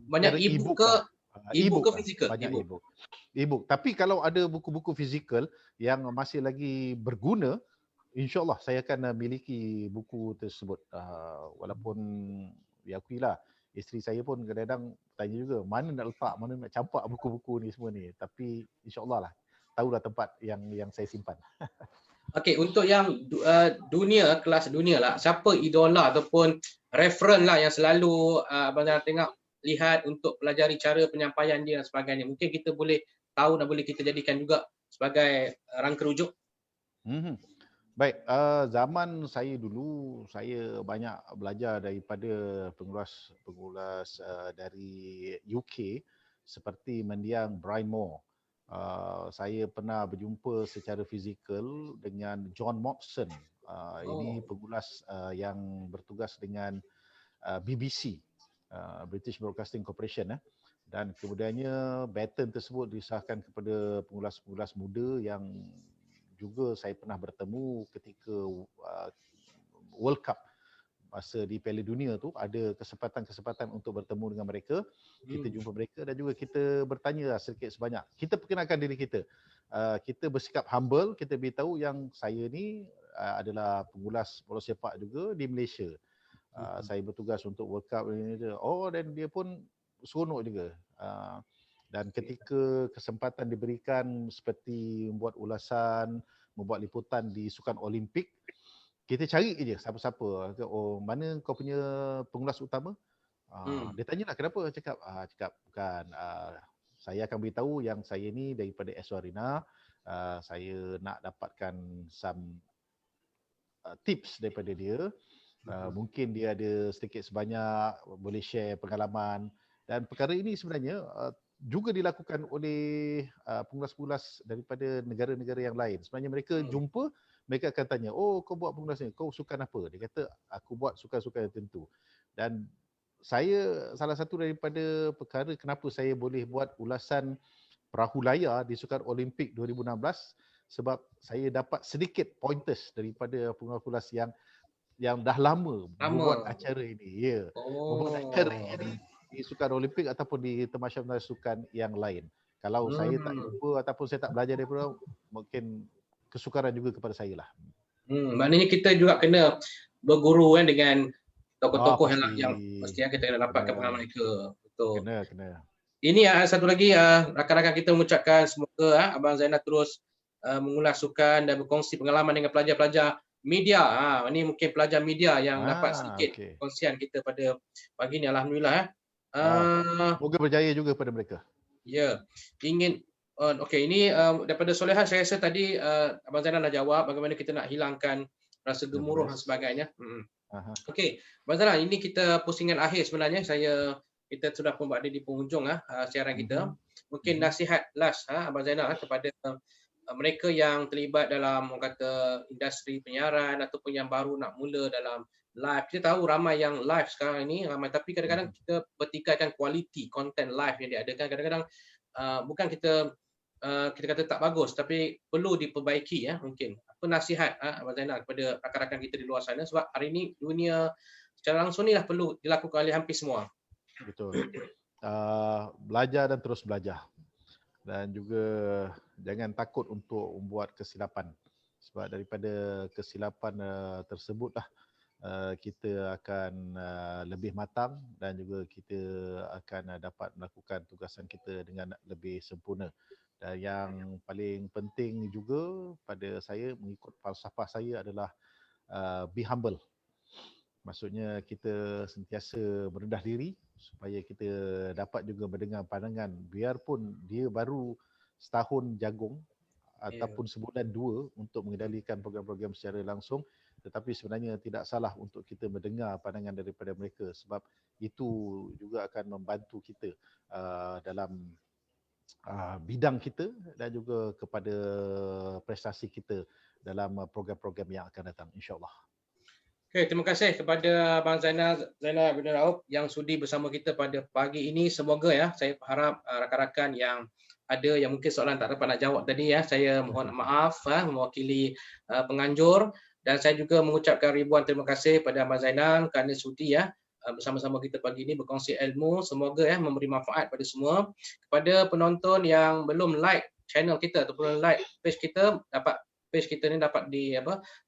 Banyak e-book ke e-book ke fizikal? Banyak e-book. Tapi kalau ada buku-buku fizikal yang masih lagi berguna, insya-Allah saya akan miliki buku tersebut. Walaupun diakuilah isteri saya pun kadang-kadang tanya juga mana nak letak, mana nak campak buku-buku ni semua ni. Tapi insya-Allah lah tahulah tempat yang saya simpan. Okey, untuk yang kelas dunia lah, siapa idola ataupun reference lah yang selalu Abang Zainal tengok lihat untuk pelajari cara penyampaian dia dan sebagainya. Mungkin kita boleh tahu dan boleh kita jadikan juga sebagai rangka rujuk. Baik, zaman saya dulu saya banyak belajar daripada pengulas dari UK seperti mendiang Brian Moore. Saya pernah berjumpa secara fizikal dengan John Motson. Ini pengulas yang bertugas dengan BBC, British Broadcasting Corporation. Dan kemudiannya baton tersebut disahkan kepada pengulas-pengulas muda yang juga saya pernah bertemu ketika World Cup masa di Piala Dunia tu, ada kesempatan-kesempatan untuk bertemu dengan mereka. Kita jumpa mereka dan juga kita bertanya sedikit sebanyak. Kita perkenalkan diri kita. Kita bersikap humble, kita beritahu yang saya ni adalah pengulas bola sepak juga di Malaysia. Saya bertugas untuk World Cup ni. Dan dia pun seronok juga. Dan ketika kesempatan diberikan seperti membuat ulasan, membuat liputan di Sukan Olimpik, kita cari je siapa-siapa. Oh, mana kau punya pengulas utama? Dia tanyalah kenapa, cakap bukan, saya akan beritahu yang saya ni daripada Eswarina, saya nak dapatkan some tips daripada dia. Mungkin dia ada sedikit sebanyak boleh share pengalaman, dan perkara ini sebenarnya juga dilakukan oleh pengulas-pengulas daripada negara-negara yang lain. Sebenarnya mereka jumpa, mereka akan tanya, oh kau buat pengulas ni, kau sukan apa? Dia kata, aku buat sukan-sukan tertentu. Dan saya, salah satu daripada perkara kenapa saya boleh buat ulasan perahu layar di Sukan Olimpik 2016, sebab saya dapat sedikit pointers daripada pengulas-pengulas yang dah lama membuat acara ini. Ya, membuat acara ini di Sukan Olimpik ataupun di Tamasya Sukan yang lain. Kalau saya tak jumpa ataupun saya tak belajar daripada, mungkin kesukaran juga kepada saya lah. Maknanya kita juga kena berguru kan dengan tokoh-tokoh yang mesti kita kena dapatkan pengalaman mereka. Betul. Kena. Ini satu lagi, rakan-rakan kita mengucapkan semoga Abang Zainal terus mengulas sukan dan berkongsi pengalaman dengan pelajar-pelajar media. Ini mungkin pelajar media yang dapat sedikit kongsian kita pada pagi ni. Alhamdulillah. Semoga berjaya juga pada mereka. Ya, ingin ini daripada solehan, saya rasa tadi Abang Zainal dah jawab bagaimana kita nak hilangkan rasa gemuruh dan sebagainya. Okey, Abang Zainal, ini kita pusingan akhir sebenarnya. Kita sudah pun berada di penghujung siaran kita. Mungkin nasihat last Abang Zainal kepada mereka yang terlibat dalam industri penyiaran ataupun yang baru nak mula dalam live. Kita tahu ramai yang live sekarang ini, tapi kadang-kadang kita bertikaikan kualiti konten live yang diadakan. Kadang-kadang bukan kita kata tak bagus, tapi perlu diperbaiki mungkin. Apa nasihat Abang Zainal kepada rakan-rakan kita di luar sana, sebab hari ini dunia secara langsung ni perlu dilakukan oleh hampir semua. Betul. Belajar dan terus belajar. Dan juga jangan takut untuk membuat kesilapan. Sebab daripada kesilapan tersebutlah kita akan lebih matang dan juga kita akan dapat melakukan tugasan kita dengan lebih sempurna. Dan yang paling penting juga pada saya, mengikut falsafah saya adalah be humble. Maksudnya kita sentiasa merendah diri supaya kita dapat juga mendengar pandangan, biarpun dia baru setahun jagung ataupun sebulan dua untuk mengendalikan program-program secara langsung, tetapi sebenarnya tidak salah untuk kita mendengar pandangan daripada mereka, sebab itu juga akan membantu kita dalam bidang kita dan juga kepada prestasi kita dalam program-program yang akan datang, insya-Allah. Okay, terima kasih kepada Abang Zainal bin Raub yang sudi bersama kita pada pagi ini. Semoga saya harap rakan-rakan yang ada yang mungkin soalan tak dapat nak jawab tadi, saya mohon maaf mewakili penganjur, dan saya juga mengucapkan ribuan terima kasih pada Abang Zainal kerana sudi bersama-sama kita pagi ini berkongsi ilmu. Semoga memberi manfaat pada semua. Kepada penonton yang belum like channel kita ataupun like page kita, page kita ni dapat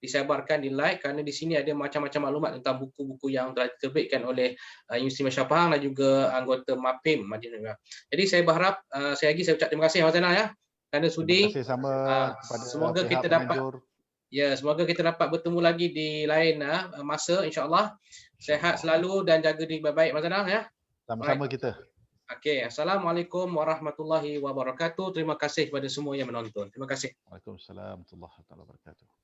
disebarkan, di like, kerana di sini ada macam-macam maklumat tentang buku-buku yang telah diterbitkan oleh Universiti Malaysia Pahang dan juga anggota MAPIM Madinah. Jadi saya berharap saya ucap terima kasih Abang Zainal kerana sudi. Terima kasih sama kepada semoga kita penganjur. Semoga kita dapat bertemu lagi di lain masa, insya-Allah. Sehat selalu dan jaga diri baik-baik Abang Zainal Sama-sama kita. Okey, Assalamualaikum warahmatullahi wabarakatuh. Terima kasih kepada semua yang menonton. Terima kasih. Waalaikumsalam warahmatullahi wabarakatuh.